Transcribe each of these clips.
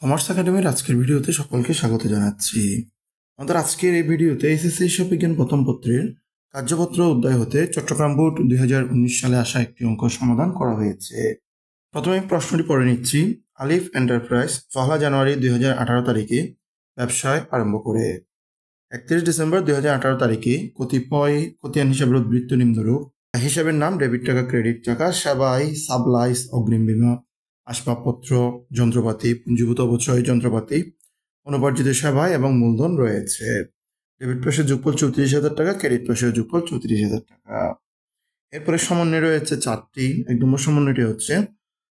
Commerce একাডেমির আজকের ভিডিওতে সকলকে স্বাগত জানাচ্ছি। আমাদের আজকের এই ভিডিওতে এসএসসি হিসাব বিজ্ঞান প্রথম পত্রের কার্যপত্র অধ্যায় হতে চট্টগ্রাম বোর্ড 2019 সালে আসা একটি অঙ্ক সমাধান করা হয়েছে। প্রথমে প্রশ্নটি পড়ে নিচ্ছি। আলিফ এন্টারপ্রাইজ 1 জানুয়ারি 2018 তারিখে ব্যবসায় আরম্ভ করে 31 ডিসেম্বর 2018 তারিখে কতিপয় খতিয়ান হিসাবের উদ্বৃত্ত নিম্নরূপ। হিসাবের নাম ডেবিট টাকা, ক্রেডিট টাকা, সেবাই, সাপ্লাইস, অগ্রিম বীমা, আসবাবপত্র, যন্ত্রপাতি, পুঞ্জীভূত অবচয় যন্ত্রপাতি, অনুপার্জিত সেবায় এবং মূলধন রয়েছে। ডেবিট পাশে যোগফল 34,000 টাকা, ক্রেডিট পাশে যোগফল 34,000 টাকা। এরপরে সমন্বয় রয়েছে চারটি। 1 নম্বর সমন্বয়টি হচ্ছে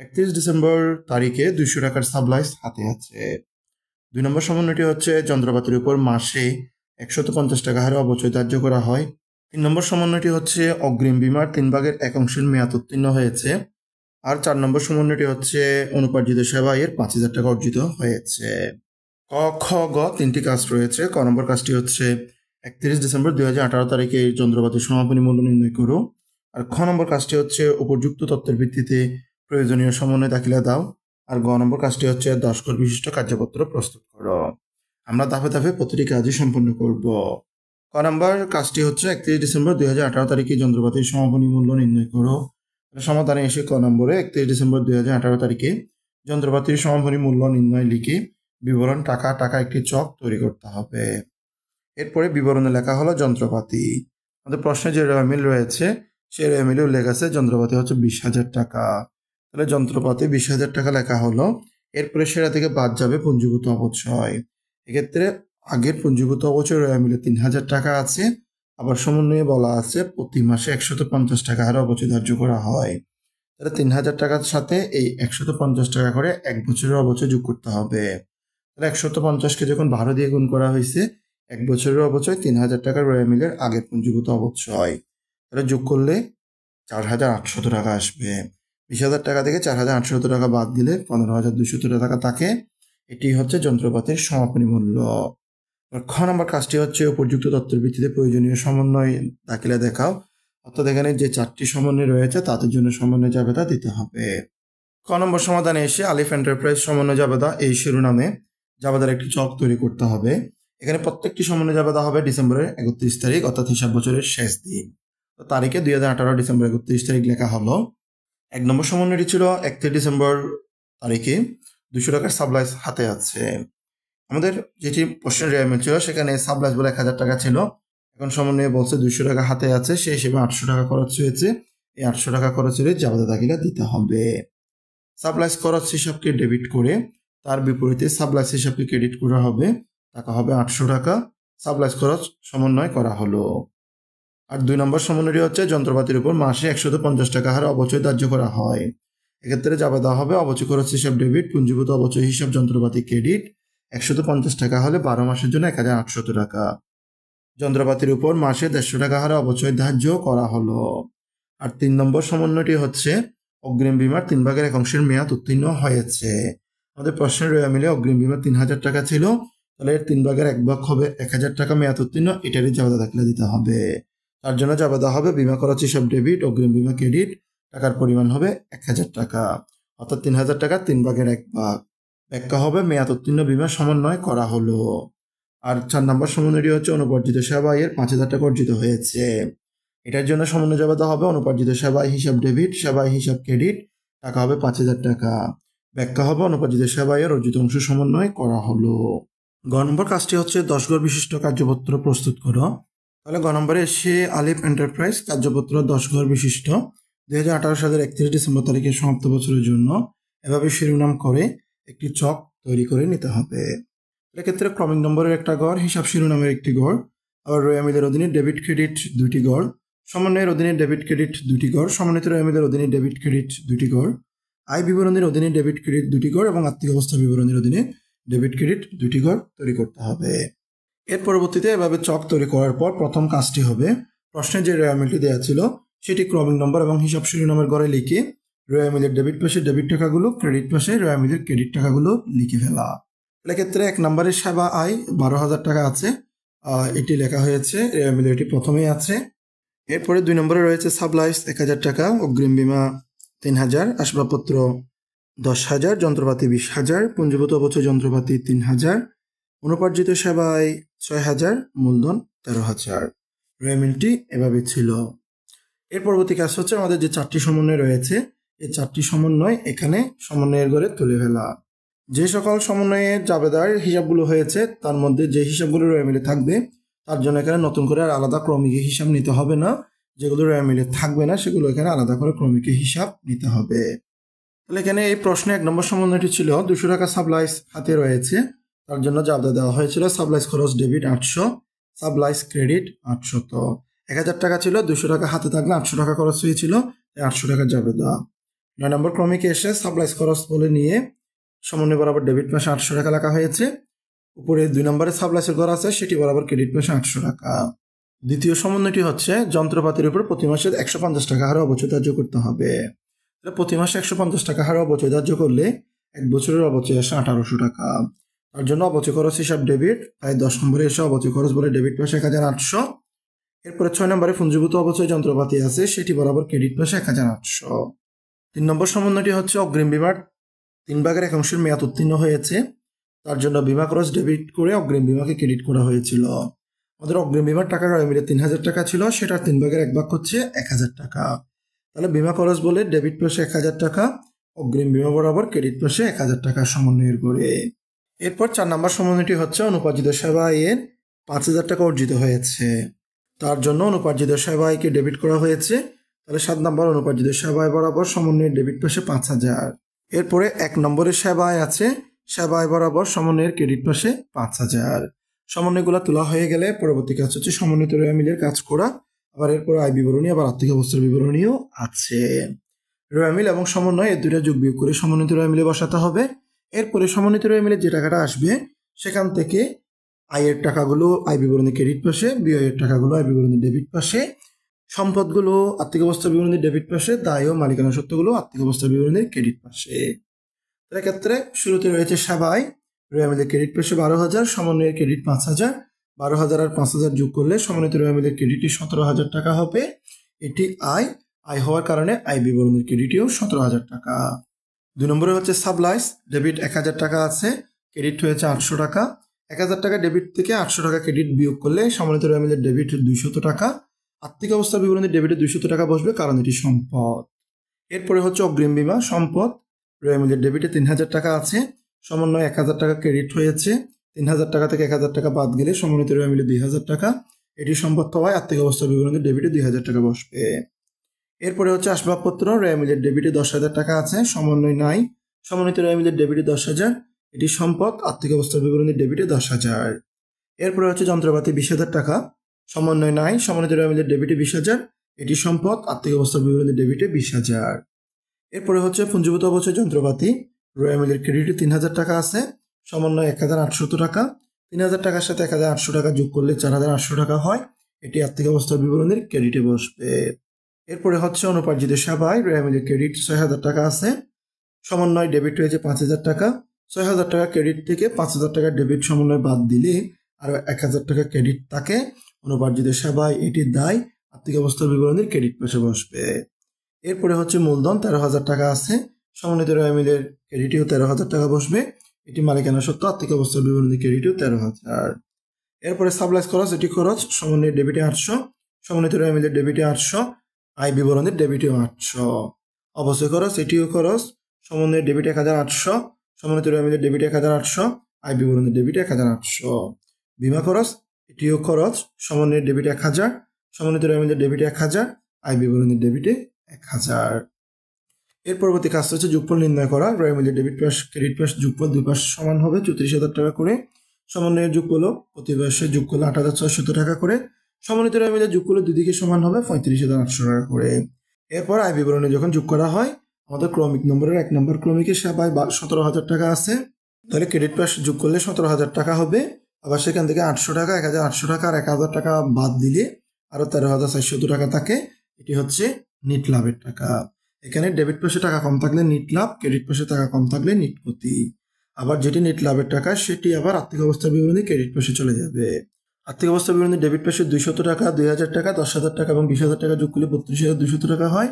31 ডিসেম্বর তারিখে 200 টাকার সাপ্লাইস হাতে আছে। 2 নম্বর সমন্বয়টি হচ্ছে যন্ত্রপাতির উপর মাসে 150 টাকা হারে অবচয় ধার্য করা হয়। 3 নম্বর সমন্বয়টি হচ্ছে অগ্রিম বীমার 3/1 মেয়াদ উত্তীর্ণ হয়েছে। আর 4 নম্বর সমন্বয়টি হচ্ছে অনুপার্জিত সেবায়ের 5,000 টাকা অর্জিত হয়েছে। ক, খ, গ তিনটি কাজ রয়েছে। ক নম্বর কাজটি হচ্ছে 31 ডিসেম্বর 2018 তারিখে যন্ত্রপাতির সমাপনী মূল্য নির্ণয় করো। আর খ নম্বর কাজটি হচ্ছে উপযুক্ত তথ্যের ভিত্তিতে প্রয়োজনীয় সমন্বয় দাখিলা দাও। আর গ নম্বর কাজটি হচ্ছে 10 ঘর বিশিষ্ট কার্যপত্র প্রস্তুত করো। আমরা ধাপে ধাপে প্রতিটি কাজই সম্পন্ন করব। ক নম্বর কাজটি হচ্ছে 31 ডিসেম্বর 2018 তারিখে যন্ত্রপাতির সমাপনী মূল্য নির্ণয় করো। সমাধানে এসে ক নম্বরে 31 ডিসেম্বর 2018 তারিখে যন্ত্রপাতির সমাপনী মূল্য নির্ণয় লিখে বিবরণ টাকা টাকা একটি চক তৈরি করতে হবে। এরপরে বিবরণে লেখা হলো যন্ত্রপাতি। আমাদের প্রশ্নে যে রেওয়ামিল রয়েছে সেই রেওয়ামিলে উল্লেখ আছে যন্ত্রপাতি হচ্ছে 20,000 টাকা। তাহলে যন্ত্রপাতি 20,000 টাকা লেখা হলো। এরপরে সেটা থেকে বাদ যাবে পুঞ্জীভূত অবচয়। এক্ষেত্রে আগের পুঞ্জীভূত অবচয় রেওয়ামিলে 3,000 টাকা আছে। আবার সমন্বয়ে বলা আছে প্রতি মাসে 150 টাকা হারে অবচয় ধার্য করা হয়। তাহলে 3,000 টাকার সাথে এই 150 টাকা করে 1 বছরের অবচয় যোগ করতে হবে। তাহলে 150কে যখন 12 দিয়ে গুণ করা হয়েছে 1 বছরের অবচয় 3,000 টাকার রেওয়ামিলের আগের পুঞ্জীভূত অবচয়। তাহলে যোগ করলে 4,800 টাকা আসবে। 20,000 টাকা থেকে 4,800 টাকা বাদ দিলে 15,200 টাকা থাকে। এটি হচ্ছে যন্ত্রপাতির সমাপনী মূল্য। খ নম্বর কাজটি হচ্ছে উপযুক্ত তথ্যের ভিত্তিতে প্রয়োজনীয় সমন্বয় দাখিলা দেখাও। অর্থাৎ এখানে যে 4টি সমন্বয় রয়েছে তাদের জন্য সমন্বয় জাবেদা দিতে হবে। ক নম্বর সমাধানে এসে আলিফ এন্টারপ্রাইজ সমন্বয় জাবেদা এই শিরোনামে জাবেদার একটি চক তৈরি করতে হবে। এখানে প্রত্যেকটি সমন্বয় জাবেদা হবে ডিসেম্বরের 31 তারিখ অর্থাৎ হিসাব বছরের শেষ দিন। তো তারিখে 2018 ডিসেম্বর 31 তারিখ লেখা হলো। 1 নম্বর সমন্বয়টি ছিল 31 ডিসেম্বর তারিখে 200 টাকার সাপ্লাইস হাতে আছে। আমাদের যেটি প্রশ্নের রেওয়ামিল ছিল সেখানে সাপ্লাইস বলে 1,000 টাকা ছিল। এখন সমন্বয়ে বলছে 200 টাকা হাতে আছে, সেই হিসেবে 800 টাকা খরচ হয়েছে। এই 800 টাকা খরচ হলে জাবেদা দাখিলা দিতে হবে। সাপ্লাইস খরচ হিসাবকে ডেবিট করে তার বিপরীতে সাপ্লাইস হিসাবকে ক্রেডিট করা হবে। টাকা হবে 800 টাকা। সাপ্লাইস খরচ সমন্বয় করা হলো। আর 2 নম্বর সমন্বয়টি হচ্ছে যন্ত্রপাতির উপর মাসে 150 টাকা হারে অবচয় ধার্য করা হয়। এক্ষেত্রে জাবেদা হবে অবচয় খরচ হিসাব ডেবিট, পুঞ্জীভূত অবচয় হিসাব যন্ত্রপাতি ক্রেডিট। 150 টাকা হলে 12 মাসের জন্য 1,800 টাকা। যন্ত্রপাতির উপর মাসে 150 টাকা হারে অবচয় ধার্য করা হলো। আর 3 নম্বর সমন্বয়টি হচ্ছে অগ্রিম বীমার 3/1 মেয়াদ উত্তীর্ণ হয়েছে। আমাদের প্রশ্নের রেওয়ামিলে অগ্রিম বীমা 3,000 টাকা ছিল। তাহলে এর 3/1 হবে 1,000 টাকা মেয়াদ উত্তীর্ণ। এটারই জাবেদা দাখিলা দিতে হবে। তার জন্য জাবেদা হবে বীমা খরচ হিসাব ডেবিট, অগ্রিম বীমা ক্রেডিট। টাকার পরিমাণ হবে 1,000 টাকা। অর্থাৎ 3,000 টাকা 3/1 ব্যাখ্যা হবে মেয়াদ উত্তীর্ণ বীমা সমন্বয় করা হলো। আর 4 নম্বর সমন্বয়টি হচ্ছে অনুপার্জিত সেবায়ের 5,000 টাকা অর্জিত হয়েছে। এটার জন্য সমন্বয় জাবেদা হবে অনুপার্জিত সেবায় হিসাব ডেবিট, সেবায় হিসাব ক্রেডিট। টাকা হবে 5,000 টাকা। ব্যাখ্যা হবে অনুপার্জিত সেবায়ের অর্জিত অংশ সমন্বয় করা হলো। গ নম্বর কাজটি হচ্ছে 10 ঘর বিশিষ্ট কার্যপত্র প্রস্তুত করো। তাহলে গ নম্বরে এসে আলিফ এন্টারপ্রাইজ কার্যপত্র 10 ঘর বিশিষ্ট 2018 সালের 31 ডিসেম্বর তারিখের সমাপ্ত বছরের জন্য এভাবে শিরোনাম করে একটি চক তৈরি করে নিতে হবে। এক্ষেত্রে ক্রমিক নম্বরের একটা গড়, হিসাব শিরোনামের একটি গড়, আবার রেওয়ামিলের অধীনে ডেবিট ক্রেডিট 2টি গড়, সমন্বয়ের অধীনে ডেবিট ক্রেডিট 2টি গড়, সমন্বিত রেওয়ামিলের অধীনে ডেবিট ক্রেডিট 2টি গড়, আয় বিবরণীর অধীনে ডেবিট ক্রেডিট 2টি গড় এবং আর্থিক অবস্থা বিবরণীর অধীনে ডেবিট ক্রেডিট 2টি গড় তৈরি করতে হবে। এর পরবর্তীতে এভাবে চক তৈরি করার পর প্রথম কাজটি হবে প্রশ্নে যে রেওয়ামিলটি দেওয়া ছিল সেটি ক্রমিক নম্বর এবং হিসাব শিরোনামের গড়ে লিখে রেওয়ামিলের ডেবিট পাশে ডেবিট টাকাগুলো, ক্রেডিট পাশে রেওয়ামিলের ক্রেডিট টাকাগুলো লিখে ফেলা। এক্ষেত্রে 1 নম্বরের সেবা আয় 12,000 টাকা আছে, এটি লেখা হয়েছে, রেওয়ামিলের এটি প্রথমেই আছে। এরপরে 2 নম্বরে রয়েছে সাপ্লাইস 1,000 টাকা, অগ্রিম বীমা 3,000, আসবাবপত্র 10,000, যন্ত্রপাতি 20,000, পুঞ্জীভূত অপচয় যন্ত্রপাতি 3,000, অনুপার্জিত সেবায় 6,000, মূলধন 13,000। রেমিলটি এভাবে ছিল। এর পরবর্তী কাজ হচ্ছে আমাদের যে 4টি সমন্বয় রয়েছে এই 4টি সমন্বয় এখানে সমন্বয়ের ঘরে তুলে ফেলা। যে সকল সমন্বয়ের জাবেদার হিসাবগুলো হয়েছে তার মধ্যে যে হিসাবগুলো রেমিলে থাকবে তার জন্য এখানে নতুন করে আর আলাদা ক্রমিক হিসাব নিতে হবে না, যেগুলো রেমিলে থাকবে না সেগুলো এখানে আলাদা করে ক্রমিক হিসাব নিতে হবে। তাহলে এখানে এই প্রশ্নে 1 নম্বর সমন্বয়টি ছিল 200 টাকা সাপ্লাইস হাতে রয়েছে, তার জন্য জাবেদা দেওয়া হয়েছিল সাপ্লাইস খরচ ডেবিট 800, সাপ্লাইস ক্রেডিট 800। তো 1000 টাকা ছিল, 200 টাকা হাতে থাকলে 800 টাকা খরচ হয়েছিল, 800 টাকা জাবেদা। 9 নম্বর ক্রমিকে এসে সাপ্লাইস খরচ বলে নিয়ে সমন্বয় বরাবর ডেবিট পাশে 800 টাকা লেখা হয়েছে, উপরে 2 নম্বরে সাপ্লাইসের ঘর আছে সেটি বরাবর ক্রেডিট পাশে 800 টাকা। দ্বিতীয় সমন্বয়টি হচ্ছে যন্ত্রপাতির উপর প্রতি মাসে 150 টাকা হারে অবচয় ধার্য করতে হবে। প্রতি মাসে 150 টাকা হারে অবচয় ধার্য করলে 1 বছরের অবচয় আসে 1800 টাকা। তার জন্য অবচয় খরচ হিসাব ডেবিট, তাই 10 নম্বরে এসে অবচয় খরচ বলে ডেবিট পাশে 1800। এরপরে 6 নম্বরে পুঞ্জীভূত অবচয় যন্ত্রপাতি আছে সেটি বরাবর ক্রেডিট পাশে 1800। 3 নম্বর সমন্বয়টি হচ্ছে অগ্রিম বিমার 3/1 অংশের মেয়াদ উত্তীর্ণ হয়েছে, তার জন্য বিমা খরচ ডেবিট করে অগ্রিম বিমাকে ক্রেডিট করা হয়েছিল। আমাদের অগ্রিম বিমার টাকা মিলে 3000 টাকা ছিল, সেটার 3/1 হচ্ছে 1000 টাকা। তাহলে বিমা খরচ বলে ডেবিট পাশে 1000 টাকা, অগ্রিম বিমা বরাবর ক্রেডিট পাশে 1000 টাকা সমন্বয়ের করে। এরপর 4 নম্বর সমন্বয়টি হচ্ছে অনুপার্জিত সেবা আয়ের 5000 টাকা অর্জিত হয়েছে, তার জন্য অনুপার্জিত সেবা আয়কে ডেবিট করা হয়েছে। তাহলে 7 নম্বর অনুপার্জিত সেবা আয় বরাবর সমন্বয়ের ডেবিট পাশে 5000। এরপরে 1 নম্বরে সেবা আয় আছে, সেবা আয় বরাবর সমন্বয়ের ক্রেডিট পাশে 5000। সমন্বয়গুলো তোলা হয়ে গেলে পরবর্তী কাজ হচ্ছে সমন্বিত রেমিলের কাজ করা। আবার এরপরে আয় বিবরণী আবার আর্থিক অবস্থার বিবরণীও আছে। রেমিল এবং সমন্বয় এই দুইটা যোগ বিয়োগ করে সমন্বিত রেমিলে বসাতে হবে। এরপরে সমন্বিত রেমিলে যে টাকাটা আসবে সেখান থেকে আয়ের টাকাগুলো আয় বিবরণী ক্রেডিট পাশে, ব্যয়ের টাকাগুলো আয় বিবরণী ডেবিট পাশে, সম্পদগুলো আর্থিক অবস্থার বিবরণী ডেবিট পাশে, দায় ও মালিকানা সত্ত্বগুলো আর্থিক অবস্থার বিবরণী ক্রেডিট পাশে। এক্ষেত্রে শুরুতে রয়েছে সেবায় রেমিলের ক্রেডিট পাশে 12,000, সমন্বয়ের ক্রেডিট 5,000। 12,000 আর 5,000 যোগ করলে সমন্বিত রেমিলের ক্রেডিটই 17,000 টাকা হবে। এটি আয় হওয়ার কারণে আয় বিবরণীর ক্রেডিটও 17,000 টাকা। 2 নম্বরে হচ্ছে সাপ্লাইস ডেবিট 1000 টাকা আছে, ক্রেডিট হয়েছে 800 টাকা। 1000 টাকা ডেবিট থেকে 800 টাকা ক্রেডিট বিয়োগ করলে সমন্বিত রেমিলের ডেবিট 200 টাকা। আর্থিক অবস্থা বিবরণীর ডেবিটে 200 টাকা বসবে কারণ এটি সম্পদ। এরপরে হচ্ছে অগ্রিম বীমা সম্পদ, রেমিলের ডেবিটে 3000 টাকা আছে, সমন্বয় 1000 টাকা ক্রেডিট হয়েছে। 3000 টাকা থেকে 1000 টাকা বাদ গেলে সমন্বিত রেমিলে 2000 টাকা, এটি সম্পদ হওয়ায় আর্থিক অবস্থা বিবরণীর ডেবিটে 2000 টাকা বসবে। এরপরে হচ্ছে আসবাবপত্র, রেমিলের ডেবিটে 10,000 টাকা আছে, সমন্বয় নাই, সমন্বিত রেমিলের ডেবিটে 10,000, এটি সম্পদ, আর্থিক অবস্থা বিবরণীর ডেবিটে 10,000। এরপরে হচ্ছে যন্ত্রপাতি 20,000 টাকা, সমন্বয় নাই, সমন্বিত রেমিলের ডেবিটে 20,000, এটি সম্পদ, আর্থিক অবস্থা বিবরণীর ডেবিটে 20,000। এরপরে হচ্ছে পুঞ্জীভূত অবচয় যন্ত্রপাতি, রেমিলের ক্রেডিটে 3,000 টাকা আছে, সমন্বয় 1,800 টাকা। 3,000 টাকার সাথে 1,800 টাকা যোগ করলে 4,800 টাকা হয়, এটি আর্থিক অবস্থার বিবরণীর ক্রেডিটে বসবে। এরপরে হচ্ছে অনুপার্জিত সেবায় রেমিলের ক্রেডিট 6,000 টাকা আছে, সমন্বয় ডেবিট হয়েছে 5,000 টাকা। 6,000 টাকা ক্রেডিট থেকে 5,000 টাকা ডেবিট সমন্বয় বাদ দিলে আরো 1,000 টাকা ক্রেডিট থাকে। অনুপার্জিত সেবায় এটির দায় আর্থিক অবস্থার বিবরণীর ক্রেডিট পাশে বসবে। এরপরে হচ্ছে মূলধন 13,000 টাকা আছে, সমন্বিত রেমিলের ক্রেডিটেও 13,000 টাকা বসবে, এটি মালিকানা সত্ত্ব আর্থিক অবস্থার বিবরণী ক্রেডিটেও 13,000। এরপরে সাপ্লাইস খরচ, এটি খরচ, সমন্বয়ের ডেবিটে 800, সমন্বিত রেমিলের ডেবিটে 800, আয় বিবরণীর ডেবিটেও 800। অবচয় খরচ, এটিও খরচ, সমন্বয়ের ডেবিট 1,800, সমন্বিত রেমিলের ডেবিট 1,800, আয় বিবরণীর ডেবিট 1,800। বিমা খরচ, এটিও খরচ, সমন্বয়ের ডেবিট 1,000, সমন্বিত রেমিলের ডেবিট 1,000, আয় বিবরণীর ডেবিটে 1,000। এর পরবর্তী কাজ হচ্ছে যোগফল নির্ণয় করা। রেমিলের ডেবিট পাশ ক্রেডিট পাশ যোগফল দুই পাশ সমান হবে 34,000 টাকা করে। সমন্বয়ের যোগফল প্রতি পাশে যোগ করলে 8,600 টাকা করে। সমন্বিত রেমিলের যোগ করলে দুই দিকে সমান হবে 35,800 টাকা করে। এরপর আয় বিবরণী যখন যোগ করা হয় আমাদের ক্রমিক নম্বরের 1 নম্বর ক্রমিকে সেবায় 17,000 টাকা আছে, তাহলে ক্রেডিট পাশ যোগ করলে 17,000 টাকা হবে। আবার সেখান থেকে 800 টাকা, 1,800 টাকা আর 1,000 টাকা বাদ দিলে আরো 13,400 টাকা থাকে, এটি হচ্ছে নিট লাভের টাকা। এখানে ডেবিট পাশে টাকা কম থাকলে নিট লাভ, ক্রেডিট পাশে টাকা কম থাকলে নিট ক্ষতি। আবার যেটি নিট লাভের টাকা সেটি আবার আর্থিক অবস্থা বিবরণী ক্রেডিট পাশে চলে যাবে। আর্থিক অবস্থা বিবরণী ডেবিট পাশে 200 টাকা, 2,000 টাকা, 10,000 টাকা এবং 20,000 টাকা যোগ করলে 32,200 টাকা হয়।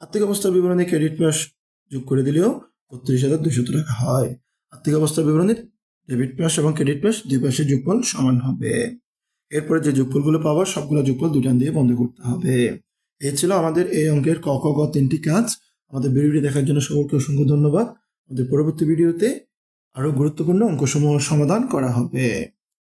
আর্থিক অবস্থা বিবরণী ক্রেডিট পাশ যোগ করে দিলেও 32,200 টাকা হয়। আর্থিক অবস্থার বিবরণীর ডেবিট পাশ এবং ক্রেডিট পাশ দুই পাশের যোগফল সমান হবে। এরপরে যে যোগফলগুলো পাবো সবগুলো যোগফল 2 টান দিয়ে বন্ধ করতে হবে। এই ছিল আমাদের এই অঙ্কের ক, খ, গ 3টি কাজ। আমাদের ভিডিওটি দেখার জন্য সকলকে অসংখ্য ধন্যবাদ। আমাদের পরবর্তী ভিডিওতে আরো গুরুত্বপূর্ণ অঙ্কসমূহ সমাধান করা হবে।